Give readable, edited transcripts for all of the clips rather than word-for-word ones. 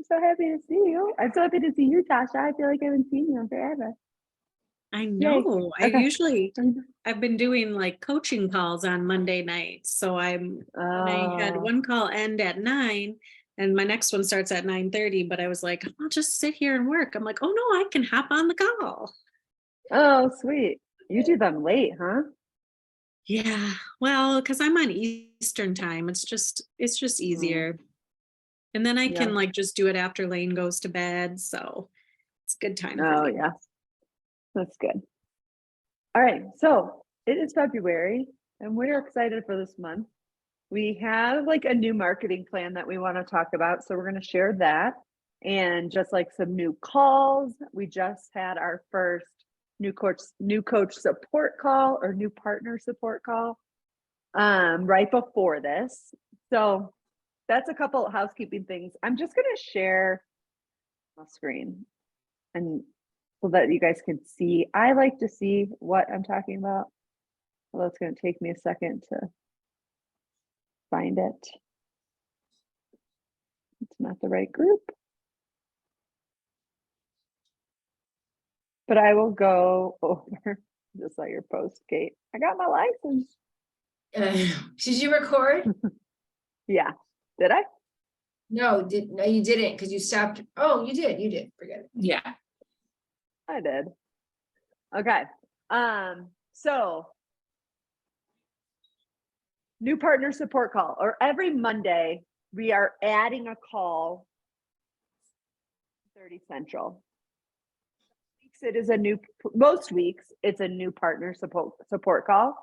so happy to see you. I'm so happy to see you, Tasha. I feel like I haven't seen you in forever. I know. Okay. I've been doing like coaching calls on Monday nights. So I had one call end at 9 and my next one starts at 9:30, but I was like, I'll just sit here and work. I'm like, oh no, I can hop on the call. Oh, sweet. You do them late, huh? Yeah. Well, because I'm on Eastern time. It's just easier. And then I Yeah. can like just do it after Lane goes to bed. So it's a good time for Oh, me. yeah. That's good. All right. So it is February and we're excited for this month. We have like a new marketing plan that we want to talk about. So we're going to share that and just like some new calls. We just had our first new coach support call or new partner support call right before this. So that's a couple of housekeeping things. I'm just going to share my screen and so that you guys can see. I like to see what I'm talking about. Well, it's going to take me a second to find it. It's not the right group. But I will go over just like your post, Kate. I got my license. Did you record? Yeah. Did I? No, you didn't because you stopped. Oh, you did. Forget it. Yeah. I did. Okay. So new partner support call, or every Monday we are adding a call 30 Central. It is most weeks it's a new partner support call,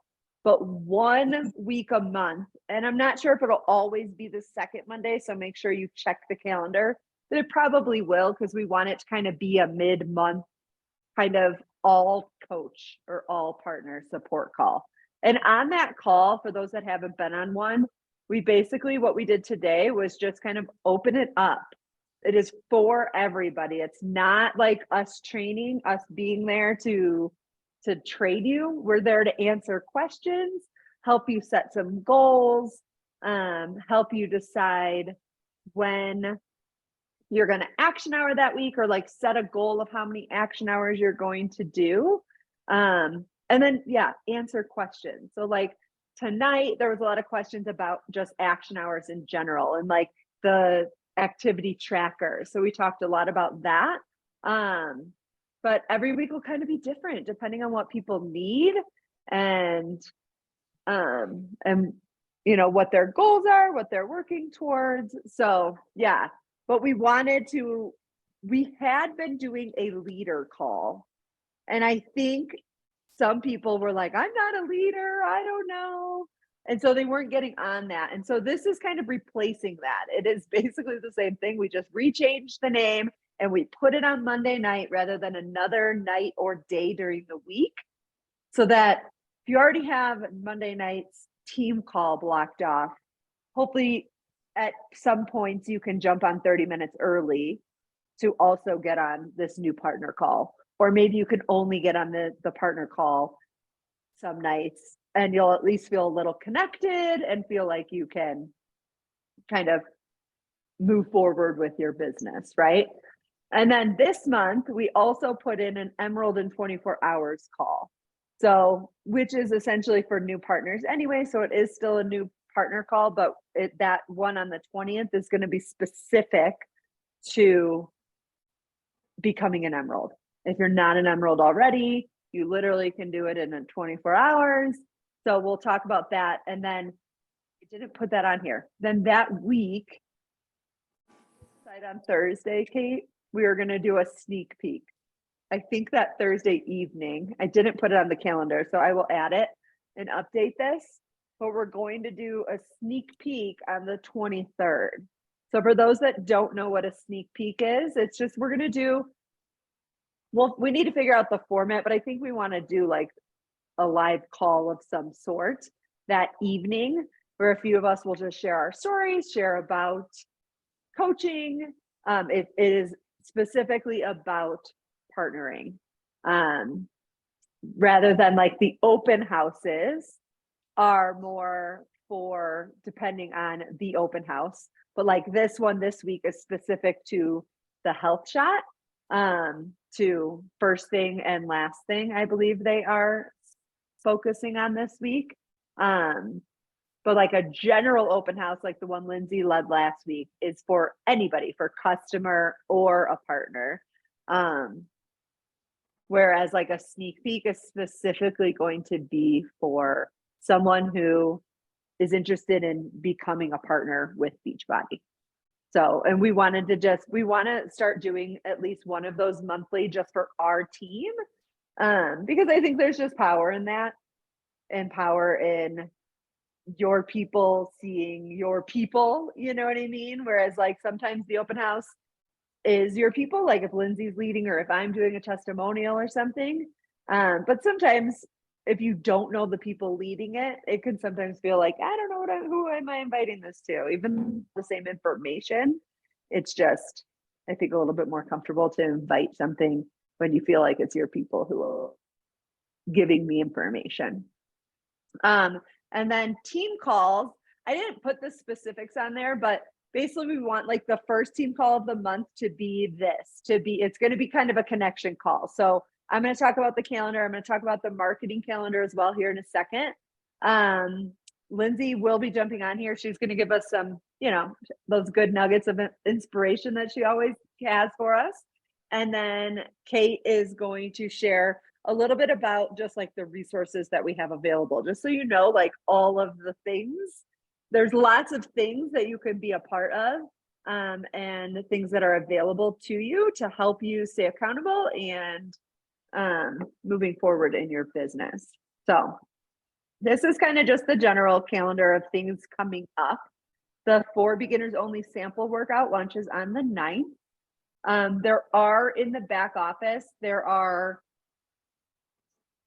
but 1 week a month, and I'm not sure if it'll always be the second Monday, so make sure you check the calendar. But it probably will, because we want it to kind of be a mid-month kind of all coach or all partner support call. And on that call, for those that haven't been on one, we basically, what we did today was just kind of open it up. It is for everybody. It's not like us training, us being there to trade you. We're there to answer questions, help you set some goals, help you decide when you're going to action hour that week, or like set a goal of how many action hours you're going to do. And then, answer questions. So like tonight, there was a lot of questions about just action hours in general and like the activity tracker. So we talked a lot about that. But every week will kind of be different depending on what people need and you know, what their goals are, what they're working towards. So yeah, but we had been doing a leader call. And I think some people were like, I'm not a leader, I don't know. And so they weren't getting on that. And so this is kind of replacing that. It is basically the same thing. We just rechanged the name and we put it on Monday night rather than another night or day during the week. So that if you already have Monday night's team call blocked off, hopefully at some points you can jump on 30 minutes early to also get on this new partner call. Or maybe you can only get on the partner call some nights and you'll at least feel a little connected and feel like you can kind of move forward with your business, right? And then this month, we also put in an Emerald in 24 hours call. So, which is essentially for new partners anyway. So it is still a new partner call, but that one on the 20th is going to be specific to becoming an Emerald. If you're not an Emerald already, you literally can do it in 24 hours. So we'll talk about that. And then I didn't put that on here. Then that week, on Thursday, Kate, we are going to do a sneak peek. I think that Thursday evening, I didn't put it on the calendar, so I will add it and update this. But we're going to do a sneak peek on the 23rd. So for those that don't know what a sneak peek is, it's just we're going to do, well, we need to figure out the format, but I think we want to do like a live call of some sort that evening where a few of us will just share our stories, share about coaching. It is specifically about partnering, rather than like the open houses are more for depending on the open house. But like this one this week is specific to the health shot, to first thing and last thing, I believe they are focusing on this week. But like a general open house, like the one Lindsay led last week, is for anybody, for customer or a partner. Whereas like a sneak peek is specifically going to be for someone who is interested in becoming a partner with Beachbody. So, and we want to start doing at least one of those monthly just for our team. Because I think there's just power in that, and power in your people seeing your people, you know what I mean? Whereas like sometimes the open house is your people, like if Lindsay's leading or if I'm doing a testimonial or something. But sometimes if you don't know the people leading it, it can sometimes feel like, I don't know who am I inviting this to? Even the same information, it's just, I think, a little bit more comfortable to invite something when you feel like it's your people who are giving the information. And then team calls, I didn't put the specifics on there, but basically we want like the first team call of the month to be it's going to be kind of a connection call. So I'm going to talk about the calendar. I'm going to talk about the marketing calendar as well here in a second. Lindsay will be jumping on here. She's going to give us some, those good nuggets of inspiration that she always has for us. And then Kate is going to share a little bit about just like the resources that we have available, just so you know, like all of the things. There's lots of things that you can be a part of, and things that are available to you to help you stay accountable and moving forward in your business. So this is kind of just the general calendar of things coming up. The 4 beginners only sample workout launches on the 9th. There are in the back office, there are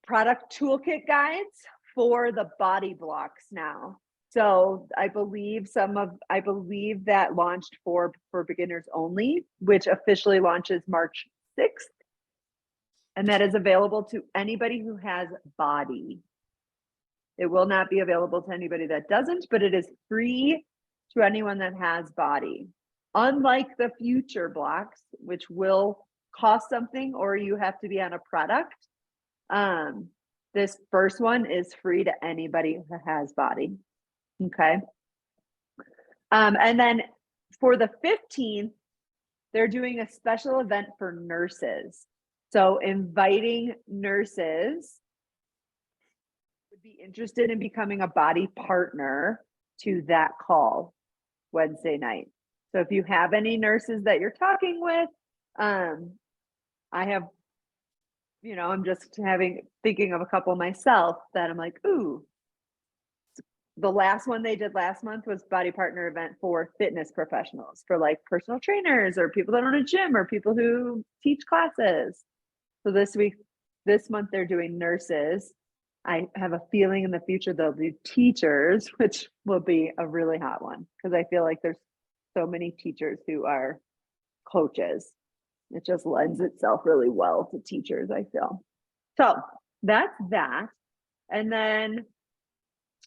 product toolkit guides for the body blocks now. So I believe that launched for beginners only, which officially launches March 6th. And that is available to anybody who has body. It will not be available to anybody that doesn't, but it is free to anyone that has body. Unlike the future blocks, which will cost something or you have to be on a product, this first one is free to anybody who has body. Okay. And then for the 15th, they're doing a special event for nurses. So inviting nurses would be interested in becoming a body partner to that call Wednesday night. So if you have any nurses that you're talking with, I have, I'm just thinking of a couple myself that I'm like, ooh, the last one they did last month was body partner event for fitness professionals, for like personal trainers or people that own a gym or people who teach classes. So this month they're doing nurses. I have a feeling in the future they'll do teachers, which will be a really hot one because I feel like there's so many teachers who are coaches. It just lends itself really well to teachers, I feel. So that's that. And then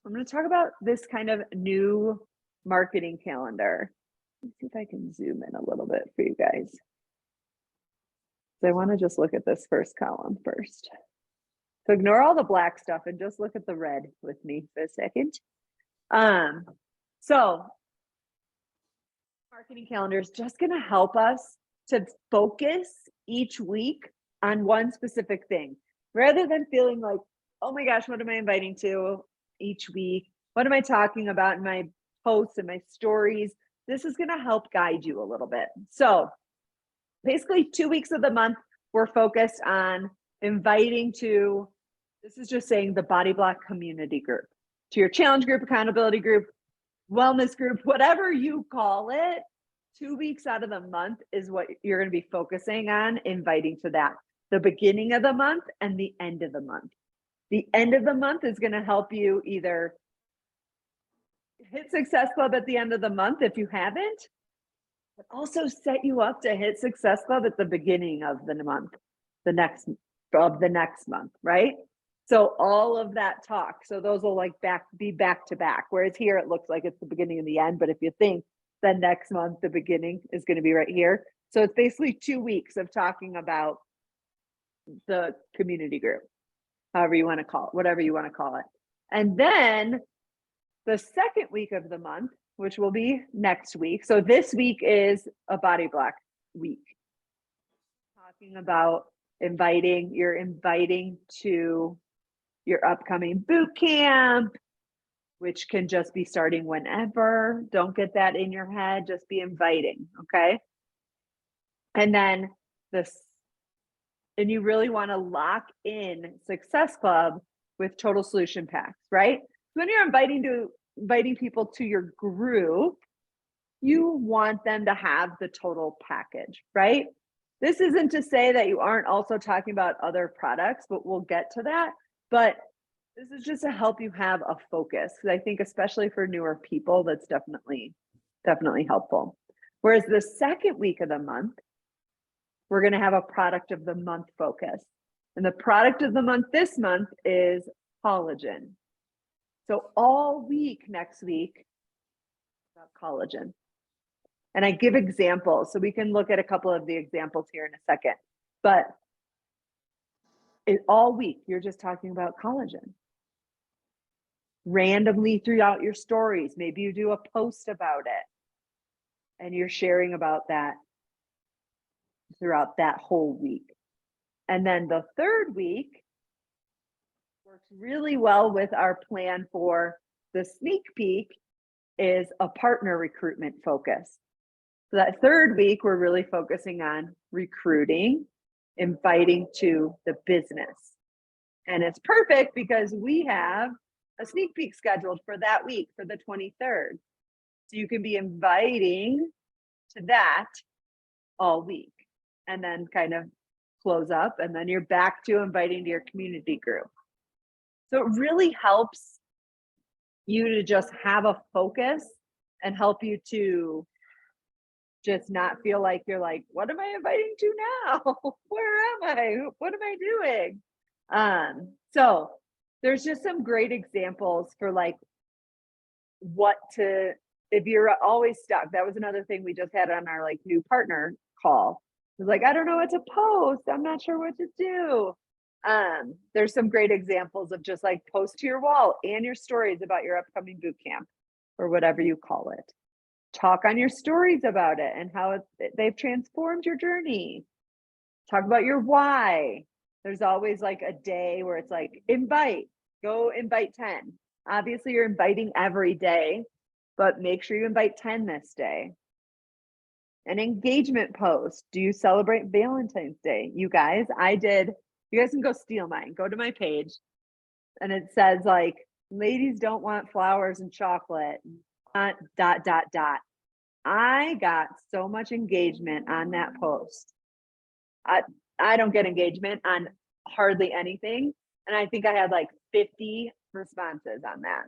I'm going to talk about this kind of new marketing calendar. Let's see if I can zoom in a little bit for you guys. So I want to just look at this first column first. So ignore all the black stuff and just look at the red with me for a second. So marketing calendar is just going to help us to focus each week on one specific thing rather than feeling like, oh my gosh, what am I inviting to each week? What am I talking about in my posts and my stories? This is going to help guide you a little bit. So basically 2 weeks of the month, we're focused on inviting to, this is just saying the Body Block community group, to your challenge group, accountability group, wellness group, whatever you call it. 2 weeks out of the month is what you're going to be focusing on, inviting to that. The beginning of the month and the end of the month. The end of the month is going to help you either hit Success Club at the end of the month if you haven't, but also set you up to hit Success Club at the beginning of the month, the next month, right? So all of that talk, so those will like be back to back, whereas here it looks like it's the beginning and the end, but if you think then next month, the beginning is going to be right here. So it's basically 2 weeks of talking about the community group, however you want to call it, whatever you want to call it. And then the second week of the month, which will be next week. So this week is a body block week. Talking about you're inviting to your upcoming boot camp, which can just be starting whenever. Don't get that in your head, just be inviting, okay? And then and you really want to lock in Success Club with total solution packs, right? When you're inviting people to your group, you want them to have the total package, right? This isn't to say that you aren't also talking about other products, but we'll get to that. But this is just to help you have a focus. Because I think especially for newer people, that's definitely helpful. Whereas the second week of the month, we're going to have a product of the month focus. And the product of the month this month is collagen. So all week next week about collagen. And I give examples, so we can look at a couple of the examples here in a second. But all week, you're just talking about collagen. Randomly throughout your stories, maybe you do a post about it, and you're sharing about that throughout that whole week. And then the third week works really well with our plan for the sneak peek is a partner recruitment focus. So that third week, we're really focusing on recruiting, inviting to the business. And it's perfect because we have a sneak peek scheduled for that week, for the 23rd. So you can be inviting to that all week and then kind of close up, and then you're back to inviting to your community group. So it really helps you to just have a focus and help you to just not feel like you're like, what am I inviting to now? Where am I? What am I doing? So there's just some great examples for like if you're always stuck. That was another thing we just had on our like new partner call. It was like, I don't know what to post. I'm not sure what to do. There's some great examples of just like post to your wall and your stories about your upcoming boot camp or whatever you call it. Talk on your stories about it and how they've transformed your journey. Talk about your why. There's always like a day where it's like, go invite 10. Obviously, you're inviting every day, but make sure you invite 10 this day. An engagement post. Do you celebrate Valentine's Day? You guys, you guys can go steal mine. Go to my page. And it says like, ladies don't want flowers and chocolate. ... I got so much engagement on that post. I don't get engagement on hardly anything. And I think I had like 50 responses on that.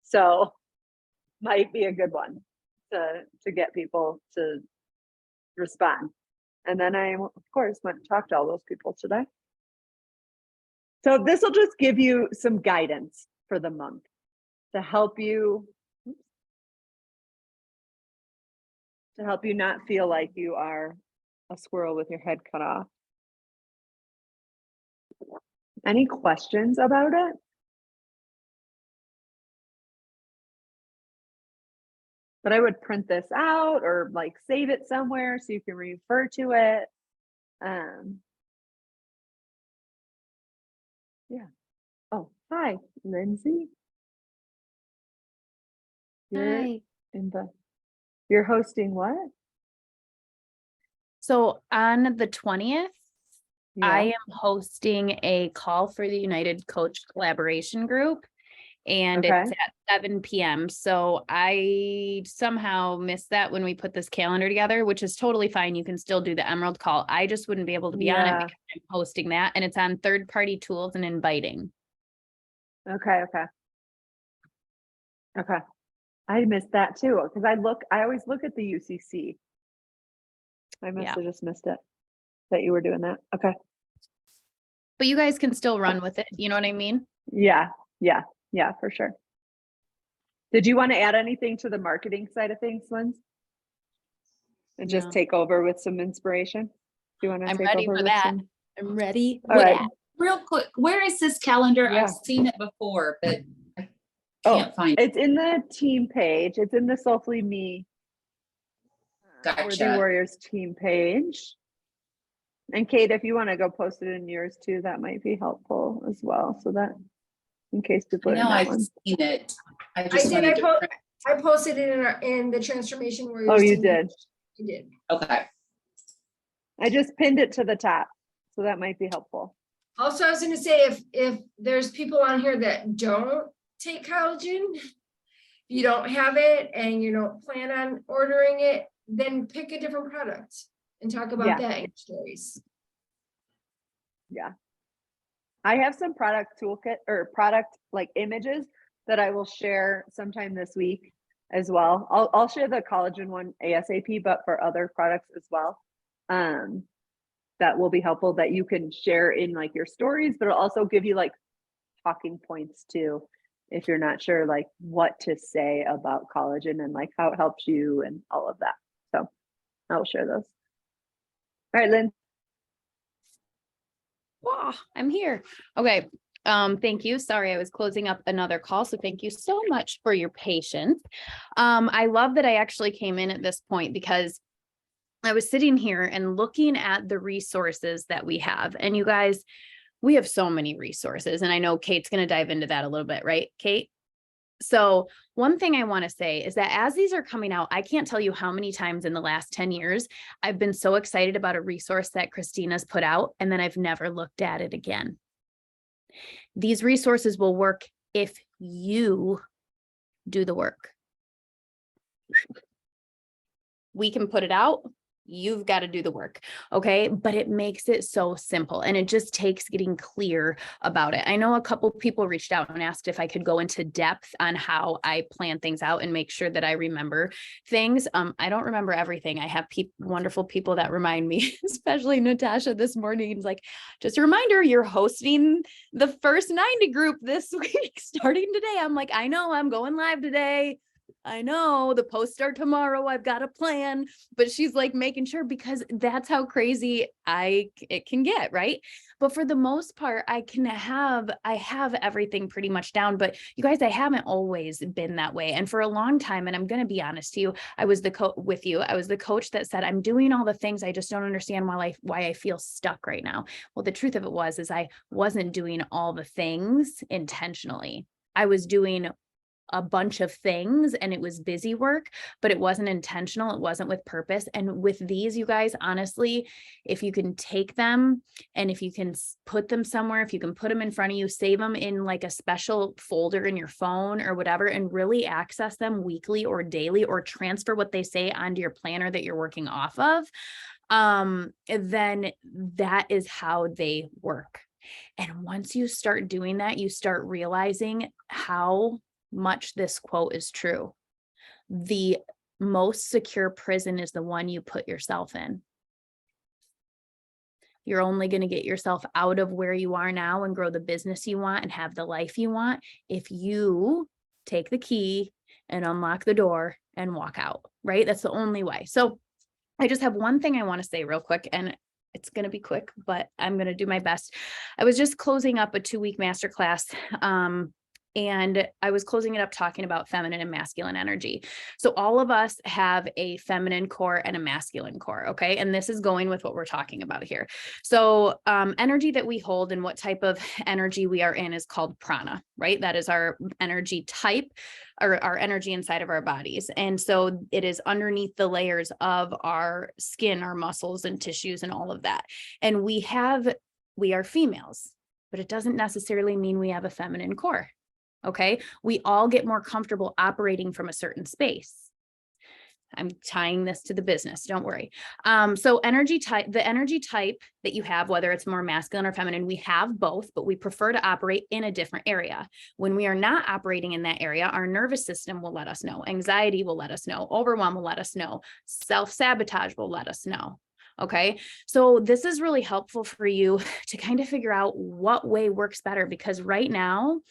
So might be a good one to get people to respond. And then I, of course, went and talked to all those people today. So this will just give you some guidance for the month to help you not feel like you are a squirrel with your head cut off. Any questions about it? But I would print this out or like save it somewhere so you can refer to it. Yeah. Oh, hi, Lindsay. Hi. You're hosting what? So on the 20th, Yeah. I am hosting a call for the United Coach Collaboration Group, and Okay. it's at 7 p.m. So I somehow missed that when we put this calendar together, which is totally fine. You can still do the Emerald call. I just wouldn't be able to be on it because I'm hosting that, and it's on third-party tools and inviting. Okay. I missed that too because I always look at the UCC. I must have just missed it that you were doing that. Okay. but you guys can still run with it. You know what I mean? Yeah, for sure. Did you want to add anything to the marketing side of things, Linz? And just No. take over with some inspiration? Do you want to I'm take ready over for with that. some? I'm ready. All right. Real quick, where is this calendar? Yeah. I've seen it before, but I Oh, can't find it. it's in the team page. It's in the Soulfully Me Worthy Gotcha. Warriors team page. And Kate, if you want to go post it in yours too, that might be helpful as well. So that in case I people are in know that I've one. seen it. I I just did, wanted to. I posted it in the Transformation Warriors. Oh, you team did. page. You did. Okay. I just pinned it to the top. So that might be helpful. Also, I was gonna say, if there's people on here that don't take collagen, you don't have it and you don't plan on ordering it, then pick a different product and talk about Yeah. that in your stories. Yeah. I have some product toolkit or product like images that I will share sometime this week as well. I'll share the collagen one ASAP, but for other products as well. That will be helpful that you can share in like your stories, but it'll also give you like talking points too, if you're not sure like what to say about collagen and like how it helps you and all of that. So I'll share those. All right, Lynn. Wow, I'm here. Okay. Thank you. Sorry, I was closing up another call. So thank you so much for your patience. I love that I actually came in at this point because I was sitting here and looking at the resources that we have. And you guys, we have so many resources. And I know Kate's going to dive into that a little bit, right, Kate? So one thing I want to say is that as these are coming out, I can't tell you how many times in the last 10 years, I've been so excited about a resource that Christina's put out, and then I've never looked at it again. These resources will work if you do the work. We can put it out. You've got to do the work. Okay. But it makes it so simple and it just takes getting clear about it. I know a couple people reached out and asked if I could go into depth on how I plan things out and make sure that I remember things. I don't remember everything. I have wonderful people that remind me, especially Natasha this morning. It's like, just a reminder, you're hosting the first 90 group this week, starting today. I'm like, I know I'm going live today. I know the posts start tomorrow. I've got a plan, but she's like making sure because that's how crazy it can get, right? But for the most part, I have everything pretty much down, but you guys, I haven't always been that way. And for a long time, and I'm going to be honest to you, I was the coach that said, I'm doing all the things. I just don't understand why I feel stuck right now. Well, the truth of it is I wasn't doing all the things intentionally. I was doing a bunch of things and it was busy work, but it wasn't intentional. It wasn't with purpose. And with these, you guys, honestly, if you can take them and if you can put them somewhere, if you can put them in front of you, save them in like a special folder in your phone or whatever, and really access them weekly or daily or transfer what they say onto your planner that you're working off of, then that is how they work. And once you start doing that, you start realizing how much this quote is true. The most secure prison is the one you put yourself in. You're only going to get yourself out of where you are now and grow the business you want and have the life you want if you take the key and unlock the door and walk out, right? That's the only way. So I just have one thing I want to say real quick, and it's going to be quick, but I'm going to do my best. I was just closing up a 2-week masterclass, and I was closing it up talking about feminine and masculine energy. So all of us have a feminine core and a masculine core. Okay. And this is going with what we're talking about here. So energy that we hold and what type of energy we are in is called prana, right? That is our energy type or our energy inside of our bodies. And so it is underneath the layers of our skin, our muscles and tissues and all of that. And we are females, but it doesn't necessarily mean we have a feminine core. Okay. We all get more comfortable operating from a certain space. I'm tying this to the business. Don't worry. So the energy type that you have, whether it's more masculine or feminine, we have both, but we prefer to operate in a different area. When we are not operating in that area, our nervous system will let us know. Anxiety will let us know. Overwhelm will let us know. Self-sabotage will let us know. Okay. So this is really helpful for you to kind of figure out what way works better, because right now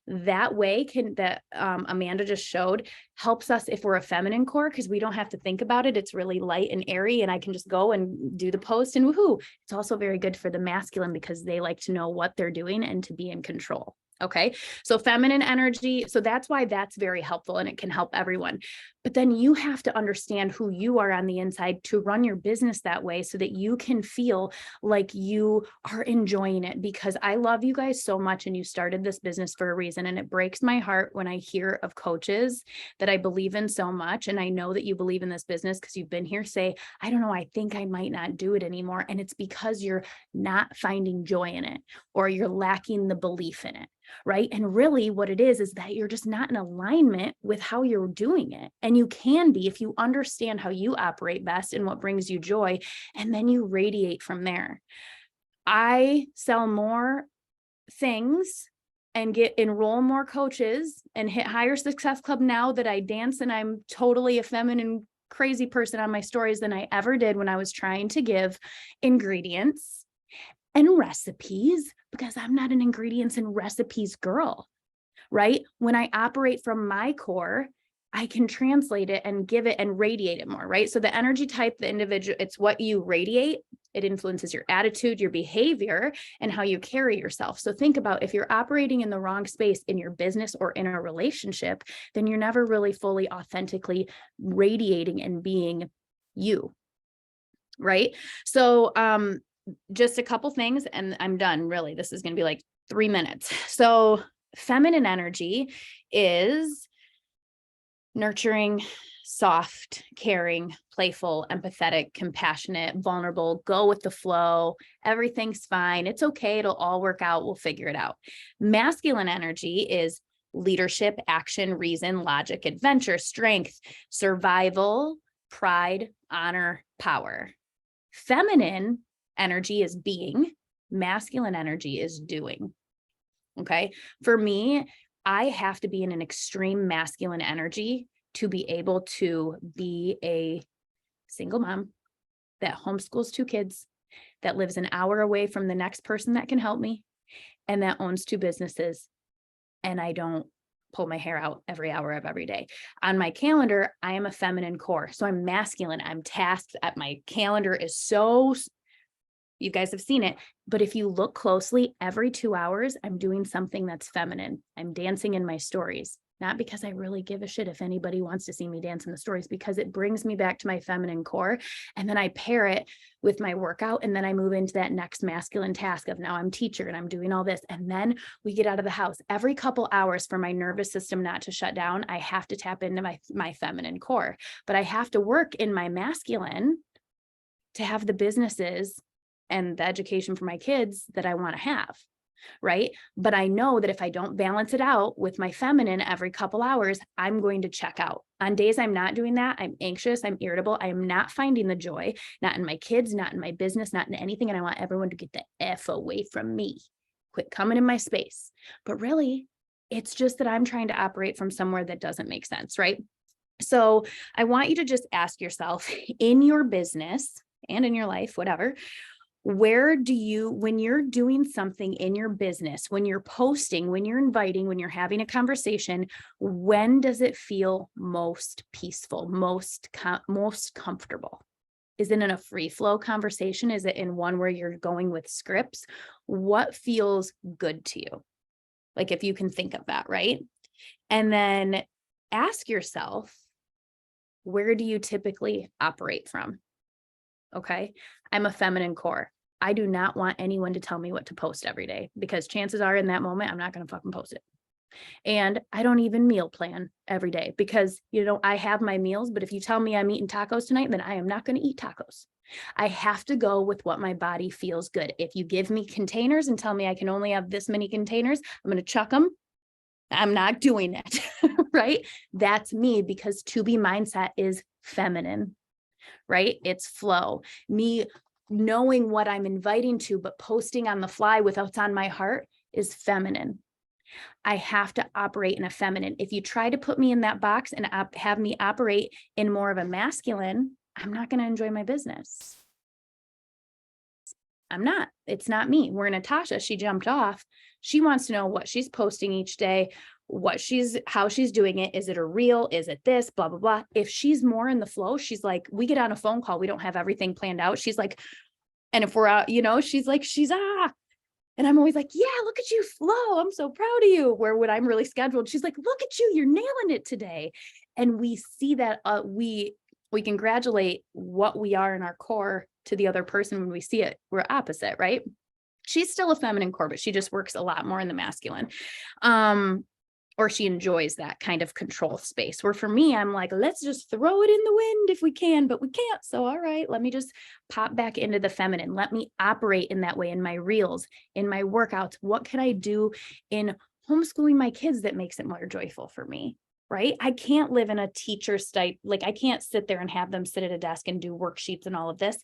that way that Amanda just showed helps us if we're a feminine core, because we don't have to think about it. It's really light and airy and I can just go and do the post and woohoo. It's also very good for the masculine because they like to know what they're doing and to be in control. Okay. So feminine energy. So that's why that's very helpful and it can help everyone. But then you have to understand who you are on the inside to run your business that way so that you can feel like you are enjoying it, because I love you guys so much and you started this business for a reason. And it breaks my heart when I hear of coaches that I believe in so much. And I know that you believe in this business because you've been here say, I don't know, I think I might not do it anymore. And it's because you're not finding joy in it or you're lacking the belief in it. Right. And really what it is that you're just not in alignment with how you're doing it. And you can be if you understand how you operate best and what brings you joy. And then you radiate from there. I sell more things and enroll more coaches and hit higher success club now that I dance and I'm totally a feminine crazy person on my stories than I ever did when I was trying to give ingredients and recipes, because I'm not an ingredients and recipes girl, right? When I operate from my core, I can translate it and give it and radiate it more, right? So the energy type, the individual, it's what you radiate. It influences your attitude, your behavior, and how you carry yourself. So think about if you're operating in the wrong space in your business or in a relationship, then you're never really fully authentically radiating and being you, right? So, just a couple things and I'm done. Really, this is going to be like 3 minutes. So feminine energy is nurturing, soft, caring, playful, empathetic, compassionate, vulnerable, go with the flow. Everything's fine. It's okay. It'll all work out. We'll figure it out. Masculine energy is leadership, action, reason, logic, adventure, strength, survival, pride, honor, power. Feminine energy is being, masculine energy is doing. Okay. For me, I have to be in an extreme masculine energy to be able to be a single mom that homeschools 2 kids, that lives an hour away from the next person that can help me, and that owns 2 businesses. And I don't pull my hair out every hour of every day. On my calendar, I am a feminine core. So I'm masculine. I'm tasked at my calendar is so, you guys have seen it, but if you look closely, every 2 hours, I'm doing something that's feminine. I'm dancing in my stories, not because I really give a shit if anybody wants to see me dance in the stories, because it brings me back to my feminine core. And then I pair it with my workout. And then I move into that next masculine task of now I'm teacher and I'm doing all this. And then we get out of the house every couple hours for my nervous system not to shut down. I have to tap into my feminine core, but I have to work in my masculine to have the businesses and the education for my kids that I want to have. Right. But I know that if I don't balance it out with my feminine every couple hours, I'm going to check out. On days I'm not doing that, I'm anxious, I'm irritable, I am not finding the joy, not in my kids, not in my business, not in anything. And I want everyone to get the F away from me. Quit coming in my space. But really, it's just that I'm trying to operate from somewhere that doesn't make sense. Right. So I want you to just ask yourself in your business and in your life, whatever, where do you, when you're doing something in your business, when you're posting, when you're inviting, when you're having a conversation, when does it feel most peaceful, most comfortable? Is it in a free flow conversation? Is it in one where you're going with scripts? What feels good to you? Like if you can think of that, right? And then ask yourself, where do you typically operate from? Okay. I'm a feminine core. I do not want anyone to tell me what to post every day, because chances are in that moment, I'm not going to fucking post it. And I don't even meal plan every day because, I have my meals, but if you tell me I'm eating tacos tonight, then I am not going to eat tacos. I have to go with what my body feels good. If you give me containers and tell me I can only have this many containers, I'm going to chuck them. I'm not doing it. Right. That's me, because to be mindset is feminine. Right? It's flow. Me knowing what I'm inviting to, but posting on the fly with what's on my heart is feminine. I have to operate in a feminine. If you try to put me in that box and have me operate in more of a masculine, I'm not going to enjoy my business. I'm not. It's not me. Where Natasha, she jumped off. She wants to know what she's posting each day, how she's doing it. Is it a reel? Is it this? Blah, blah, blah. If she's more in the flow, she's like, we get on a phone call, we don't have everything planned out. She's like, and if we're out, she's like, and I'm always like, yeah, look at you flow. I'm so proud of you. Where when I'm really scheduled, she's like, look at you, you're nailing it today. And we see that we congratulate what we are in our core to the other person when we see it. We're opposite, right? She's still a feminine core, but she just works a lot more in the masculine. Or she enjoys that kind of control space, where for me, I'm like, let's just throw it in the wind if we can, but we can't. So, all right, let me just pop back into the feminine. Let me operate in that way in my reels, in my workouts. What can I do in homeschooling my kids that makes it more joyful for me? Right? I can't live in a teacher type, like I can't sit there and have them sit at a desk and do worksheets and all of this.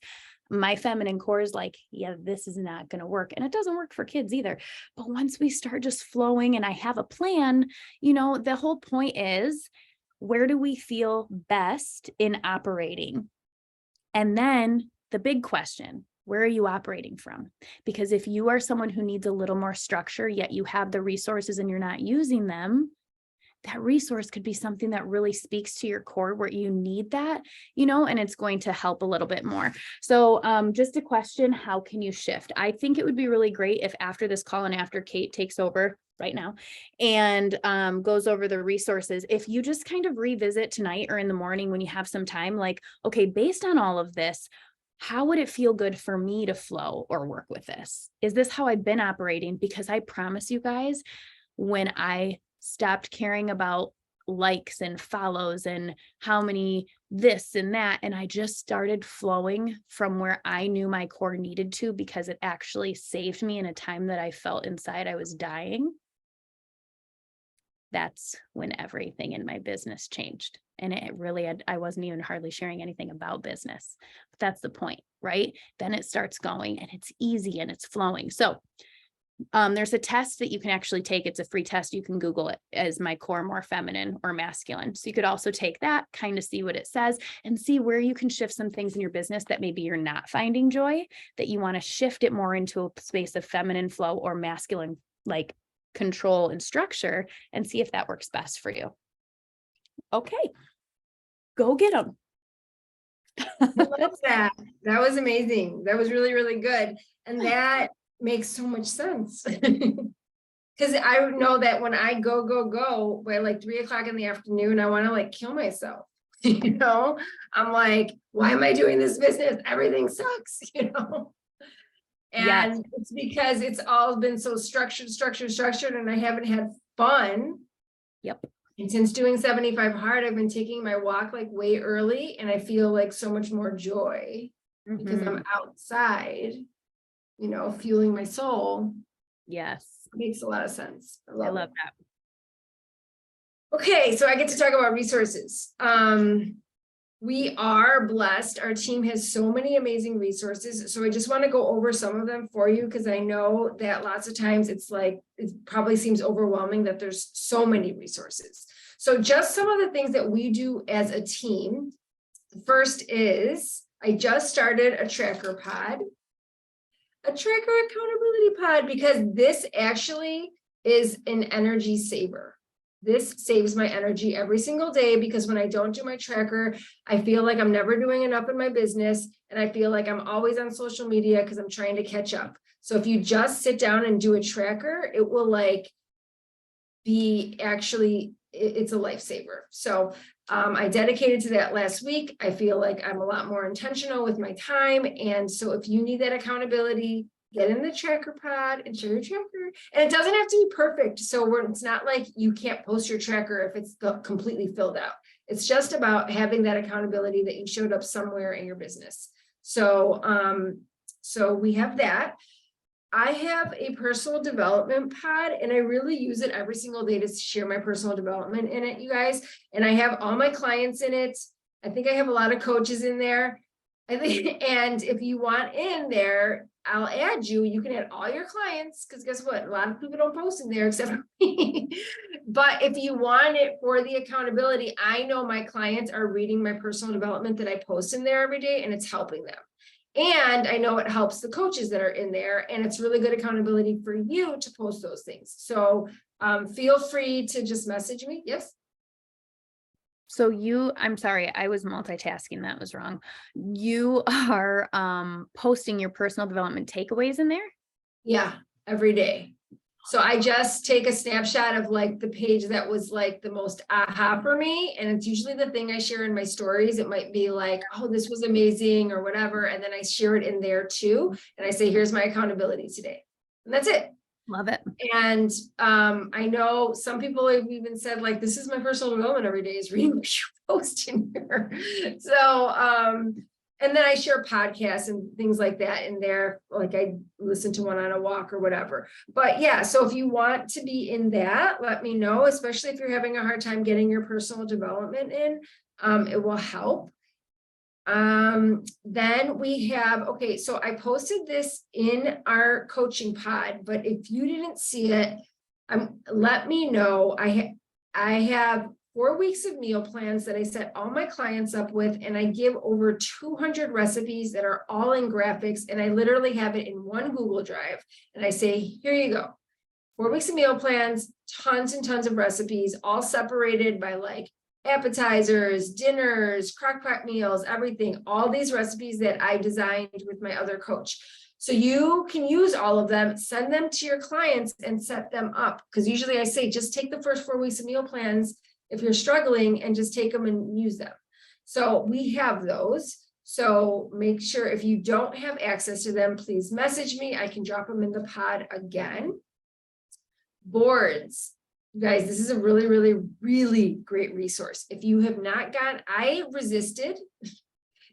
My feminine core is like, yeah, this is not going to work. And it doesn't work for kids either. But once we start just flowing and I have a plan, the whole point is, where do we feel best in operating? And then the big question, where are you operating from? Because if you are someone who needs a little more structure, yet you have the resources and you're not using them, that resource could be something that really speaks to your core where you need that, and it's going to help a little bit more. So just a question, how can you shift? I think it would be really great if after this call and after Kate takes over right now and goes over the resources, if you just kind of revisit tonight or in the morning when you have some time, like, okay, based on all of this, how would it feel good for me to flow or work with this? Is this how I've been operating? Because I promise you guys, when I stopped caring about likes and follows and how many this and that, and I just started flowing from where I knew my core needed to, because it actually saved me in a time that I felt inside I was dying. That's when everything in my business changed. And it really, I wasn't even hardly sharing anything about business, but that's the point, right? Then it starts going and it's easy and it's flowing. So there's a test that you can actually take. It's a free test. You can Google it as my core more feminine or masculine. So you could also take that, kind of see what it says and see where you can shift some things in your business that maybe you're not finding joy, that you want to shift it more into a space of feminine flow or masculine, like control and structure, and see if that works best for you. Okay, go get them. I love that. That was amazing. That was really, really good. And that makes so much sense. Because I know that when I go by like 3 o'clock in the afternoon, I want to like kill myself. I'm like, why am I doing this business? Everything sucks, And Yes. it's because it's all been so structured, and I haven't had fun. Yep. And since doing 75 hard, I've been taking my walk like way early, and I feel like so much more joy because I'm outside, fueling my soul. Yes. It makes a lot of sense. I love that. Okay, so I get to talk about resources. We are blessed. Our team has so many amazing resources. So I just want to go over some of them for you, because I know that lots of times it's like, it probably seems overwhelming that there's so many resources. So just some of the things that we do as a team. First is, I just started a tracker pod. A tracker accountability pod, because this actually is an energy saver. This saves my energy every single day, because when I don't do my tracker, I feel like I'm never doing enough in my business. And I feel like I'm always on social media because I'm trying to catch up. So if you just sit down and do a tracker, it will it's a lifesaver. So I dedicated to that last week. I feel like I'm a lot more intentional with my time. And so if you need that accountability, get in the tracker pod and share your tracker. And it doesn't have to be perfect. So it's not like you can't post your tracker if it's completely filled out. It's just about having that accountability that you showed up somewhere in your business. So, so we have that. I have a personal development pod, and I really use it every single day to share my personal development in it, you guys. And I have all my clients in it. I think I have a lot of coaches in there. And if you want in there, I'll add you. You can add all your clients, because guess what? A lot of people don't post in there except for me. But if you want it for the accountability, I know my clients are reading my personal development that I post in there every day, and it's helping them. And I know it helps the coaches that are in there, and it's really good accountability for you to post those things. So feel free to just message me. Yes. So I'm sorry, I was multitasking. That was wrong. You are posting your personal development takeaways in there? Yeah, every day. So I just take a snapshot of like the page that was like the most aha for me. And it's usually the thing I share in my stories. It might be like, oh, this was amazing or whatever. And then I share it in there too. And I say, here's my accountability today. And that's it. Love it. And I know some people have even said like, this is my personal development every day is reading what you post in here. So, and then I share podcasts and things like that in there. Like I listen to one on a walk or whatever. But yeah, so if you want to be in that, let me know, especially if you're having a hard time getting your personal development in, it will help. Then we have, okay, so I posted this in our coaching pod, but if you didn't see it, let me know. I have 4 weeks of meal plans that I set all my clients up with, and I give over 200 recipes that are all in graphics, and I literally have it in one Google Drive, and I say, here you go. 4 weeks of meal plans, tons and tons of recipes, all separated by like appetizers, dinners, crock pot meals, everything, all these recipes that I designed with my other coach. So you can use all of them, send them to your clients and set them up. Because usually I say, just take the first 4 weeks of meal plans if you're struggling and just take them and use them. So we have those. So make sure if you don't have access to them, please message me. I can drop them in the pod again. Boards. You guys, this is a really, really, really great resource. If you have not I resisted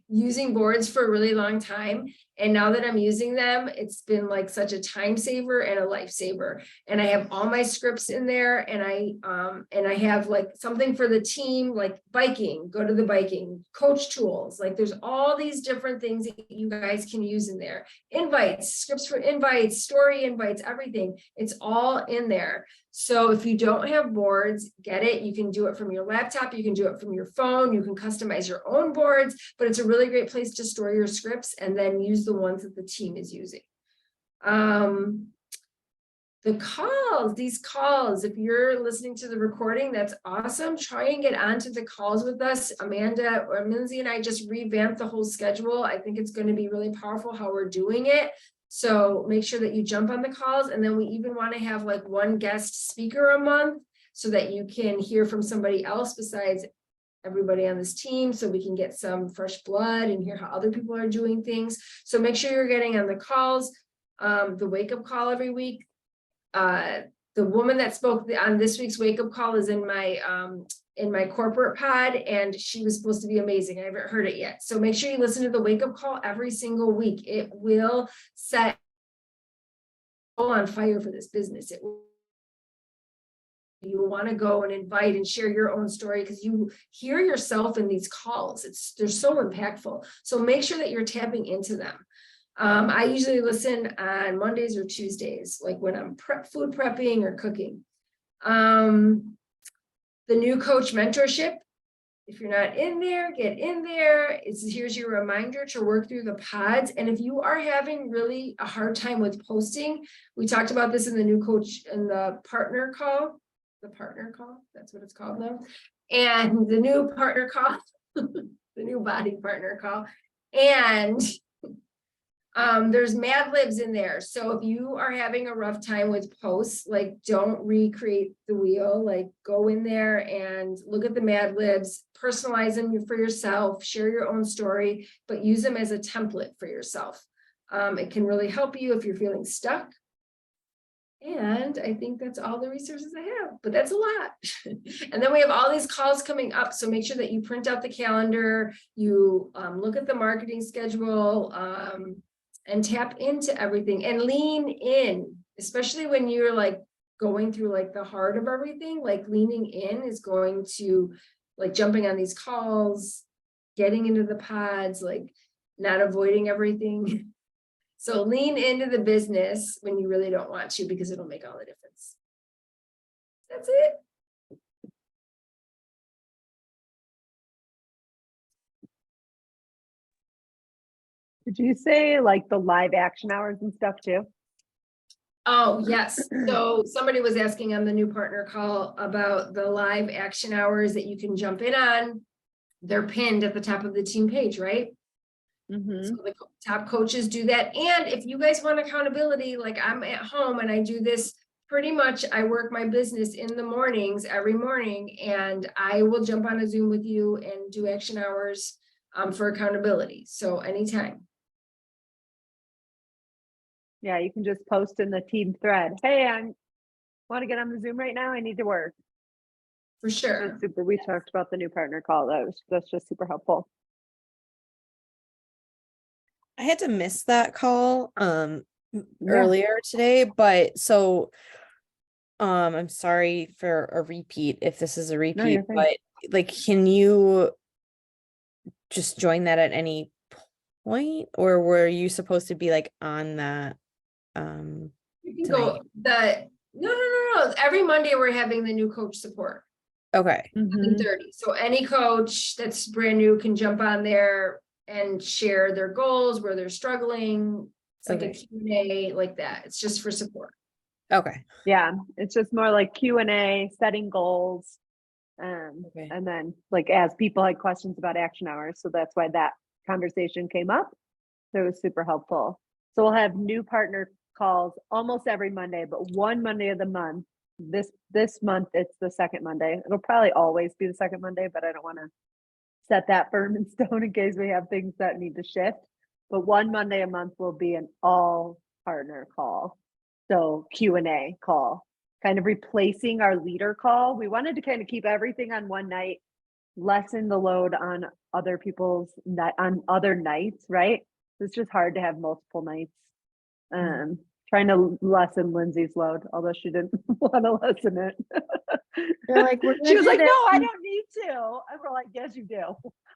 using boards for a really long time. And now that I'm using them, it's been like such a time saver and a lifesaver. And I have all my scripts in there, and I have like something for the team, like biking, go to the biking, coach tools. Like there's all these different things that you guys can use in there. Invites, scripts for invites, story invites, everything. It's all in there. So if you don't have boards, get it. You can do it from your laptop. You can do it from your phone. You can customize your own boards, but it's a really great place to store your scripts and then use the ones that the team is using. The calls, these calls, if you're listening to the recording, that's awesome. Try and get onto the calls with us. Amanda or Lindsay and I just revamped the whole schedule. I think it's going to be really powerful how we're doing it. So make sure that you jump on the calls. And then we even want to have like one guest speaker a month so that you can hear from somebody else besides everybody on this team, so we can get some fresh blood and hear how other people are doing things. So make sure you're getting on the calls, the wake up call every week. The woman that spoke on this week's wake up call is in my corporate pod, and she was supposed to be amazing. I haven't heard it yet. So make sure you listen to the wake up call every single week. It will set on fire for this business. You will want to go and invite and share your own story because you hear yourself in these calls. They're so impactful. So make sure that you're tapping into them. I usually listen on Mondays or Tuesdays, like when I'm food prepping or cooking. The new coach mentorship. If you're not in there, get in there. Here's your reminder to work through the pods. And if you are having really a hard time with posting, we talked about this in the new coach and the partner call. The partner call, that's what it's called now. And the new partner call, the new body partner call. And there's Mad Libs in there. So if you are having a rough time with posts, like don't recreate the wheel, like go in there and look at the Mad Libs, personalize them for yourself, share your own story, but use them as a template for yourself. It can really help you if you're feeling stuck. And I think that's all the resources I have, but that's a lot. And then we have all these calls coming up. So make sure that you print out the calendar, you look at the marketing schedule, and tap into everything and lean in, especially when you're like going through like the heart of everything. Like leaning in is going to like jumping on these calls, getting into the pods, like not avoiding everything. So lean into the business when you really don't want to, because it'll make all the difference. That's it. Did you say like the live action hours and stuff too? Oh, yes. So somebody was asking on the new partner call about the live action hours that you can jump in on. They're pinned at the top of the team page, right? Mm-hmm. So the top coaches do that. And if you guys want accountability, like I'm at home and I do this pretty much, I work my business in the mornings, every morning, and I will jump on a Zoom with you and do action hours for accountability. So anytime. Yeah, you can just post in the team thread. Hey, I want to get on the Zoom right now. I need to work. For sure. That's super. We talked about the new partner call. That's just super helpful. I had to miss that call Yeah. earlier today, but so I'm sorry for a repeat if this is a repeat, you're fine. but like can you just join that at any point, or were you supposed to be like on that You can go no. Every Monday we're having the new coach support. okay. Mhm. 11:30. So any coach that's brand new can jump on there and share their goals, where they're struggling. It's like a Okay. Q&A like that. It's just for support. Okay. Yeah, it's just more like Q&A, setting goals. Okay. And then like as people had questions about action hours. So that's why that conversation came up. So it was super helpful. So we'll have new partner calls almost every Monday, but one Monday of the month. This month it's the second Monday. It'll probably always be the second Monday, but I don't want to set that firm in stone in case we have things that need to shift. But one Monday a month will be an all partner call. So Q&A call, kind of replacing our leader call. We wanted to kind of keep everything on one night, lessen the load on other people's on other nights, right? It's just hard to have multiple nights. Trying to lessen Lindsay's load, although she didn't want to lessen it. They're like, "We're She was gonna like, do no, I this." don't need to. And we're like, yes, you do.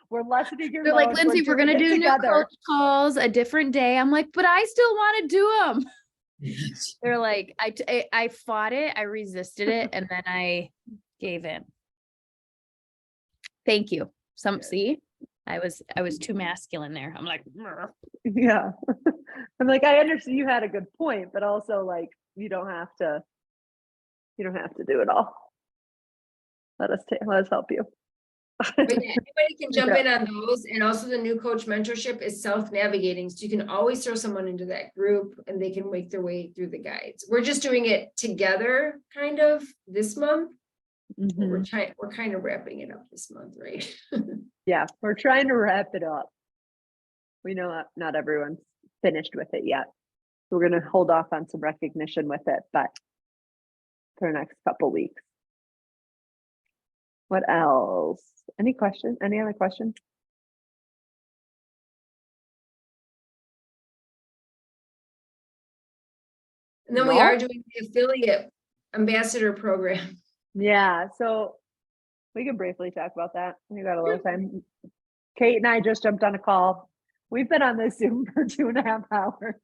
We're lessening your They're load. like, Lindsay, we're doing gonna it do new together. coach calls a different day. I'm like, but I still want to do them. They're like, I fought it, I resisted it, and then I gave in. Thank you. See, I was too masculine there. I'm like, "Mrr." Yeah. I'm like, I understand you had a good point, but also like you don't have to do it all. Let us help you. But yeah, anybody can jump Yeah. in on those. And also the new coach mentorship is self-navigating. So you can always throw someone into that group and they can make their way through the guides. We're just doing it together kind of this month. But Mhm. we're kind of wrapping it up this month, right? Yeah, we're trying to wrap it up. We know not everyone's finished with it yet. We're going to hold off on some recognition with it, but for the next couple weeks. What else? Any questions? Any other questions? And then we No? are doing the affiliate ambassador program. Yeah, so we can briefly talk about that. We got a little time. Kate and I just jumped on a call. We've been on this Zoom for 2.5 hours.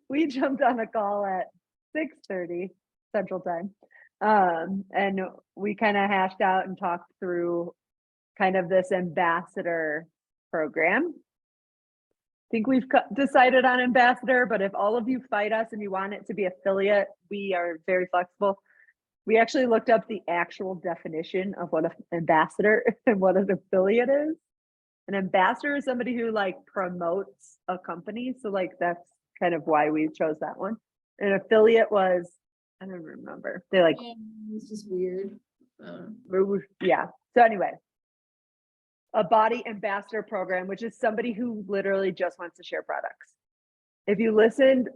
We jumped on a call at 6:30 Central Time. And we kind of hashed out and talked through kind of this ambassador program. I think we've decided on ambassador, but if all of you fight us and you want it to be affiliate, we are very flexible. We actually looked up the actual definition of what an ambassador and what an affiliate is. An ambassador is somebody who like promotes a company. So like that's kind of why we chose that one. An affiliate was, I don't remember. They like, It's just weird. yeah. So anyway, a body ambassador program, which is somebody who literally just wants to share products. If you listened,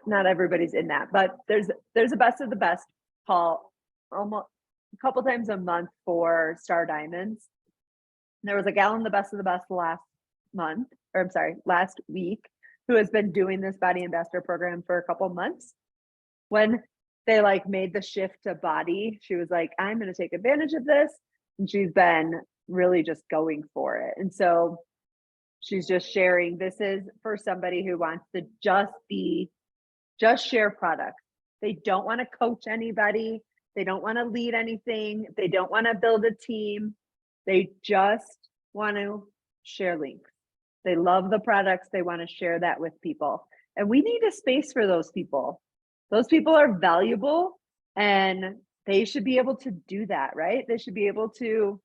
not everybody's in that, but there's a best of the best call almost a couple times a month for Star Diamonds. There was a gal in the best of the best last week, who has been doing this body ambassador program for a couple months. When they like made the shift to body, she was like, I'm going to take advantage of this. And she's been really just going for it. And so she's just sharing, this is for somebody who wants to just share products. They don't want to coach anybody. They don't want to lead anything. They don't want to build a team. They just want to share links They love the products. They want to share that with people. And we need a space for those people. Those people are valuable and they should be able to do that, right? They should be able to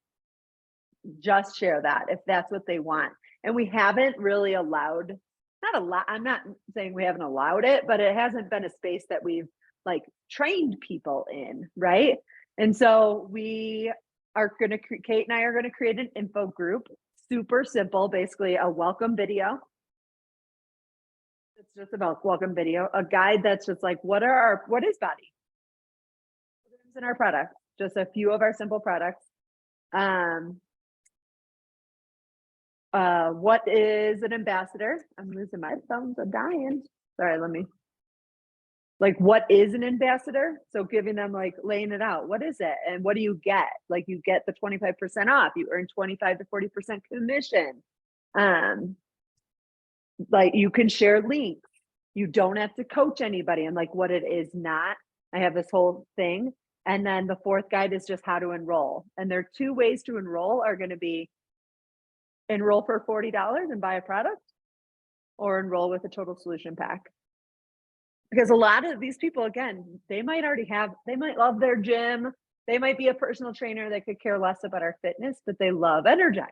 just share that if that's what they want. And we haven't really allowed, I'm not saying we haven't allowed it, but it hasn't been a space that we've like trained people in, right? And so we are going to, Kate and I are going to create an info group, super simple, basically a welcome video. It's just about welcome video, a guide that's just like, what is Body? In our products, just a few of our simple products. What is an ambassador? I'm losing my thumbs, I'm dying. Sorry, what is an ambassador? So giving them like laying it out. What is it? And what do you get? Like you get the 25% off, you earn 25 to 40% commission. Like you can share links. You don't have to coach anybody and like what it is not. I have this whole thing. And then the fourth guide is just how to enroll. And there are 2 ways to enroll are going to be enroll for $40 and buy a product or enroll with a total solution pack. Because a lot of these people, again, they might love their gym. They might be a personal trainer that could care less about our fitness, but they love Energize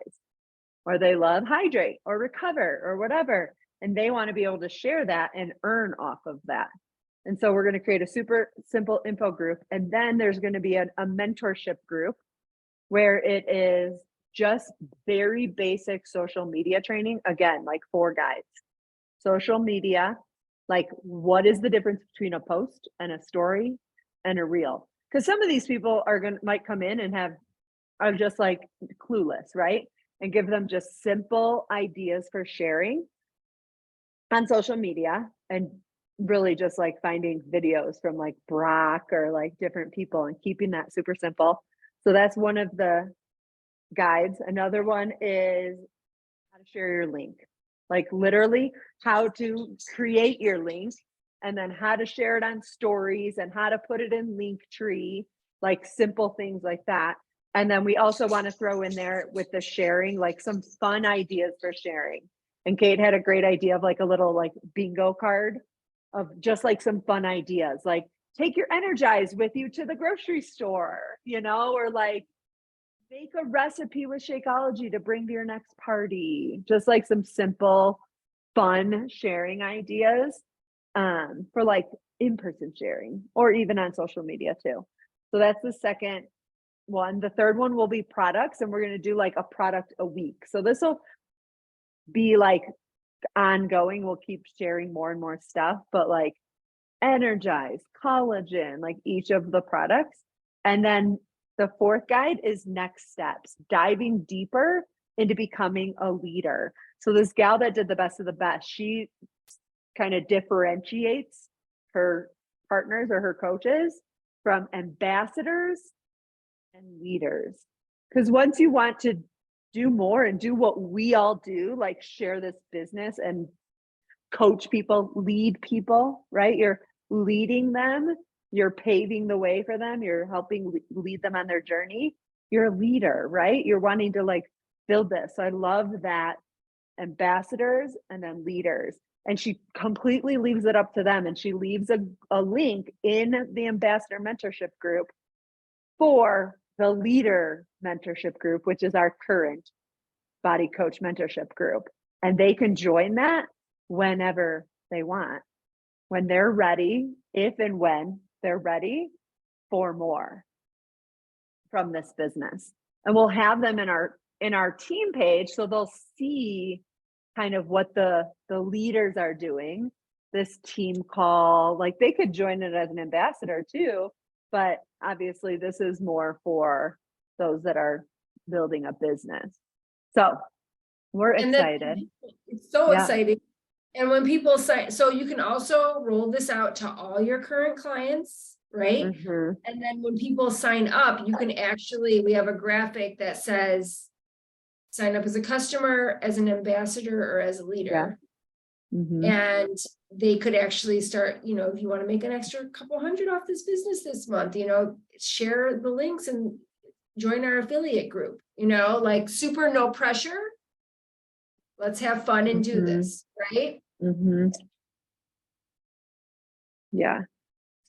or they love Hydrate or Recover or whatever. And they want to be able to share that and earn off of that. And so we're going to create a super simple info group. And then there's going to be a mentorship group where it is just very basic social media training. Again, like 4 guides. Social media, like what is the difference between a post and a story and a reel? Because some of these people might come in and are just like clueless, right? And give them just simple ideas for sharing on social media and really just like finding videos from like Brock or like different people and keeping that super simple. So that's one of the guides. Another one is how to share your link, like literally how to create your link and then how to share it on stories and how to put it in Linktree, like simple things like that. And then we also want to throw in there with the sharing, like some fun ideas for sharing. And Kate had a great idea of like a little like bingo card of just like some fun ideas, like take your Energize with you to the grocery store, or like make a recipe with Shakeology to bring to your next party. Just like some simple, fun sharing ideas for like in-person sharing or even on social media too. So that's the second one. The third one will be products, and we're going to do like a product a week. So this will be like ongoing. We'll keep sharing more and more stuff, but like Energize, collagen, like each of the products. And then the fourth guide is next steps, diving deeper into becoming a leader. So this gal that did the best of the best, she kind of differentiates her partners or her coaches from ambassadors and leaders. Because once you want to do more and do what we all do, like share this business and coach people, lead people, right? You're leading them, you're paving the way for them, you're helping lead them on their journey. You're a leader, right? You're wanting to like build this. So I love that ambassadors and then leaders. And she completely leaves it up to them. And she leaves a link in the ambassador mentorship group for the leader mentorship group, which is our current body coach mentorship group. And they can join that whenever they want, when they're ready, if and when they're ready for more from this business. And we'll have them in our team page, so they'll see kind of what the leaders are doing, this team call. Like they could join it as an ambassador too, but obviously this is more for those that are building a business. So we're excited. It's so Yeah. exciting. And when people sign, so you can also roll this out to all your current clients, right? Mhm. And then when people sign up, you can actually, we have a graphic that says, sign up as a customer, as an ambassador, or as a leader. Mhm. And they could actually start, if you want to make an extra couple hundred off this business this month, share the links and join our affiliate group, like super no pressure. Let's have fun and do Mhm. this, right? Mm-hmm. Yeah.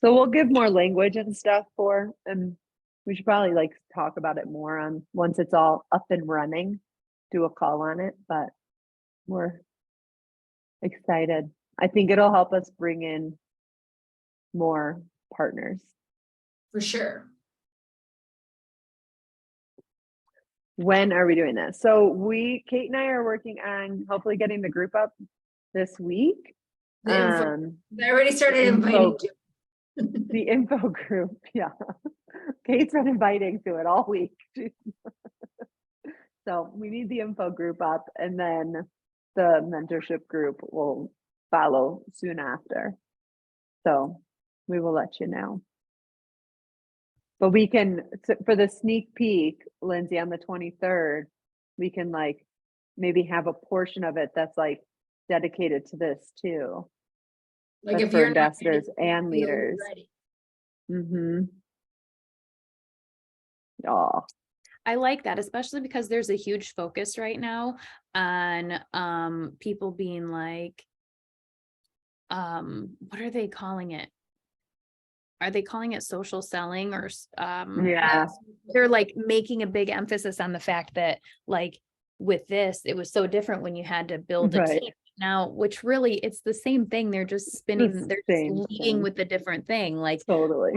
So we'll give more language and stuff and we should probably like talk about it more on once it's all up and running, do a call on it, but we're excited. I think it'll help us bring in more partners. For sure. When are we doing this? So Kate and I are working on hopefully getting the group up this week. The info, I already started inviting you. The info group, yeah. Kate's been inviting to it all week. So we need the info group up and then the mentorship group will follow soon after. So we will let you know. But we can, for the sneak peek, Lindsay, on the 23rd, we can like maybe have a portion of it that's like dedicated to this too. Like That's if for you're not ready, ambassadors and you'll be leaders. ready. Mm-hmm. Oh, I like that, especially because there's a huge focus right now on people being like, what are they calling it? Are they calling it social selling or yeah, they're like making a big emphasis on the fact that like with this, it was so different when you had to build a right. team. Now, which really it's the same thing. They're just spinning, they're just same leading thing. with a different thing. Like Totally.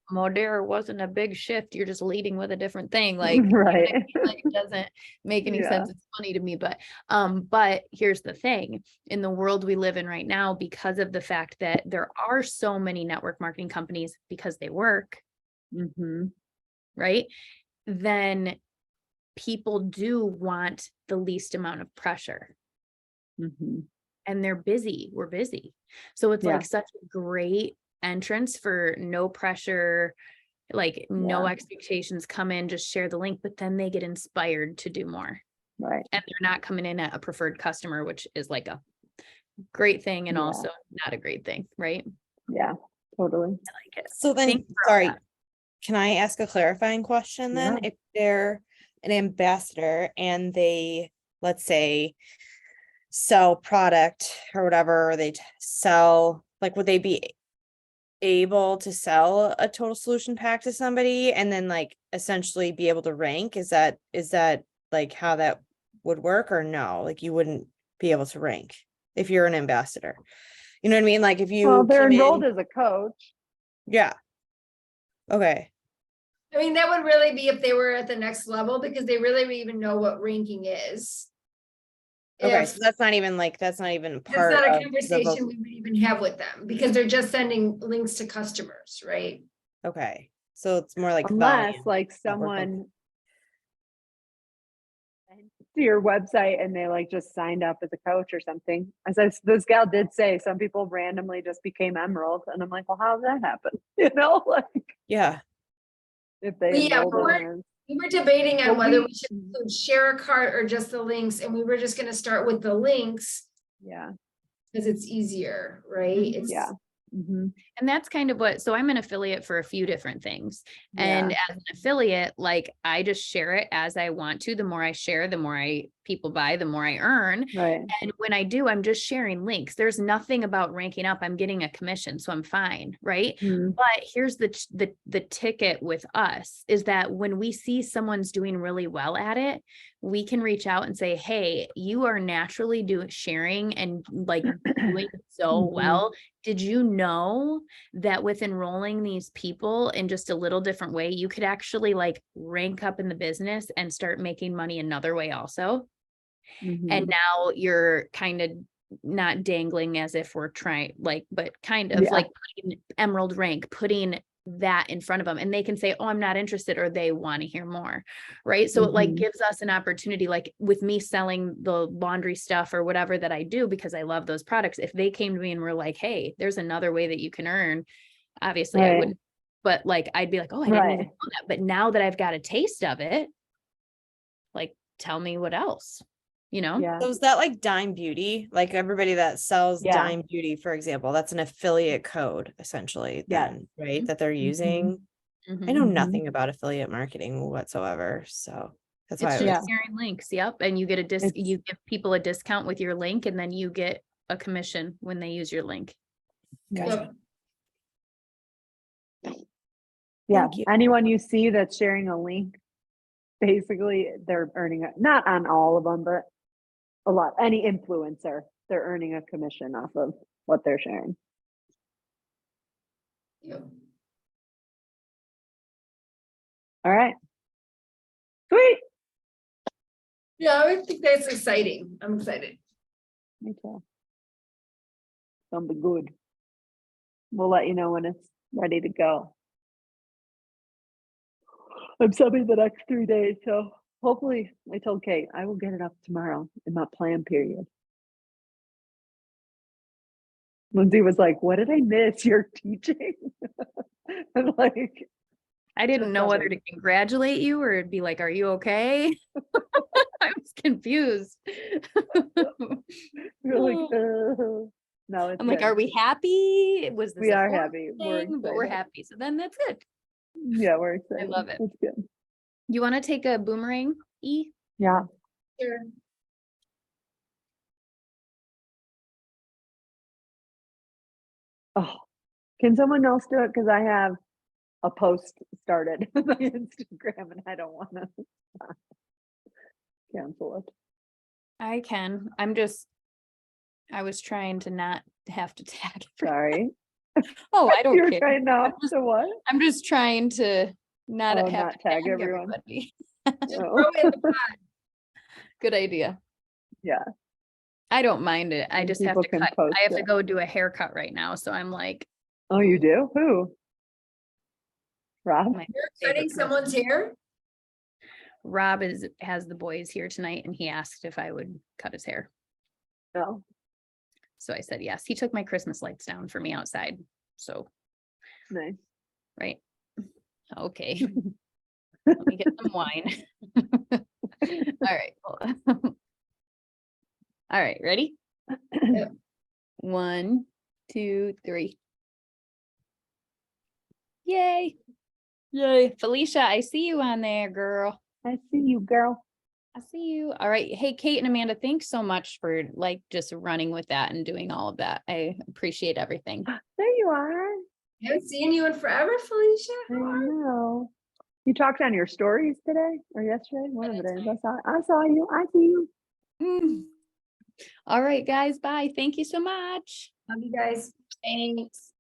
Modera wasn't a big shift. You're just leading with a different thing. Like, Right. like it doesn't make any Yeah. sense. It's funny to me, but here's the thing. In the world we live in right now, because of the fact that there are so many network marketing companies because they work, Mm-hmm. right? Then people do want the least amount of pressure. Mm-hmm. And they're busy. We're busy. So it's Yeah. like such a great entrance for no pressure, like no Yeah. expectations, come in, just share the link, but then they get inspired to do more. Right. And they're not coming in at a preferred customer, which is like a great thing and Yeah. also not a great thing, right? Yeah, totally. I like it. So then, Thanks for all sorry, that. can I ask a clarifying question then? Yeah. If they're an ambassador and they, let's say, sell product or whatever, or they sell, like, would they be able to sell a total solution pack to somebody and then like essentially be able to rank? Is that like how that would work, or no? Like you wouldn't be able to rank if you're an ambassador. You know what I mean? Like if you Well, they're came enrolled in, as a coach. yeah. Okay. I mean, that would really be if they were at the next level because they really would even know what ranking is. Okay, If so that's not even part that's not a of the conversation we would even have with them because they're just sending links to customers, right? okay, so it's more like Unless volume. like network someone to your website and they like just signed up as a coach or something. As this gal did say, some people randomly just became emerald, and I'm like, well, how did that happen? You know, like Yeah. if they Well, yeah, enrolled we're- in. We were debating on Well, whether we- we should include share a cart or just the links, and we were just gonna start with the links Yeah. because it's easier, right? Mhm. It's Yeah. Mm-hmm. And that's kind of so I'm an affiliate for a few different things. And Yeah. as an affiliate, like I just share it as I want to. The more I share, the more people buy, the more I earn. Right. And when I do, I'm just sharing links. There's nothing about ranking up. I'm getting a commission, so I'm fine, right? Mhm. But here's the ticket with us is that when we see someone's doing really well at it, we can reach out and say, hey, you are naturally sharing and like doing so Mhm. well. Did you know that with enrolling these people in just a little different way, you could actually like rank up in the business and start making money another way also? Mhm. And now you're kind of not dangling as if we're trying but kind of Yeah. like putting emerald rank, putting that in front of them, and they can say, oh, I'm not interested, or they want to hear more, right? So it like Mhm. gives us an opportunity, like with me selling the laundry stuff or whatever that I do, because I love those products. If they came to me and were like, hey, there's another way that you can earn, obviously I Right. wouldn't, but like, I'd be like, oh, I didn't even Right. know that. But now that I've got a taste of it, like, tell me what else, you know? Yeah. So is that like Dime Beauty? Like everybody that sells Yeah. Dime Beauty, for example, that's an affiliate code essentially Yes. then, right? Mhm. That they're using. I know Mhm. nothing about affiliate marketing whatsoever. So That's It's why I just Yeah. was, sharing links, yep, and you get a It's- you give people a discount with your link, and then you get a commission when they use your link. Gotcha. Yep. Yeah, Thank you. anyone you see that's sharing a link, basically they're earning it, not on all of them, but a lot, any influencer, they're earning a commission off of what they're sharing. Yep. All right. Sweet. Yeah, I think that's exciting. I'm excited. Me too. Gonna be good. We'll let you know when it's ready to go. I'm subbing the next 3 days, so hopefully, I told Kate, I will get it up tomorrow in my plan period. Lindsay was like, what did I miss? You're teaching? I'm like, I didn't Just know whether subbing. to congratulate you or it'd be like, are you okay? I was confused. you're like, Oh. no, it's I'm like, good. are we happy? Was this We a are forced happy. We're thing? But we're excited. happy. So then that's good. Yeah, we're excited. love it. It's good. You want to take a boomerang, E? Yeah. Sure. Oh, can someone else do it? Because I have a post started on my Instagram and I don't want to cancel it. I can. I was trying to not have to tag. Sorry. Oh, I don't You're care. trying not to what? I'm just trying to not Oh, have not to tag tag everyone. everybody. Just Oh. throw it in the pot. Good idea. Yeah. I don't mind it. I And just have people to can cut. post I have to it. go do a haircut right now. So I'm like, Oh, you do? Who? Rob? my You're favorite cutting person. someone's hair? Rob has the boys here tonight and he asked if I would cut his hair. No. So I said yes. He took my Christmas lights down for me outside. So, Nice. right. Okay. Let me get some wine. All right. hold on. All right, ready? Yep. 1, 2, 3. Yay. Yay. Felicia, I see you on there, girl. I see you, girl. I see you. All right. Hey, Kate and Amanda, thanks so much for like just running with that and doing all of that. I appreciate everything. There you are. I haven't seen you in forever, Felicia. I know. You talked on your stories today or yesterday? One of the days. I saw you. I see you. Mm. All right, guys. Bye. Thank you so much. Love you guys. Thanks.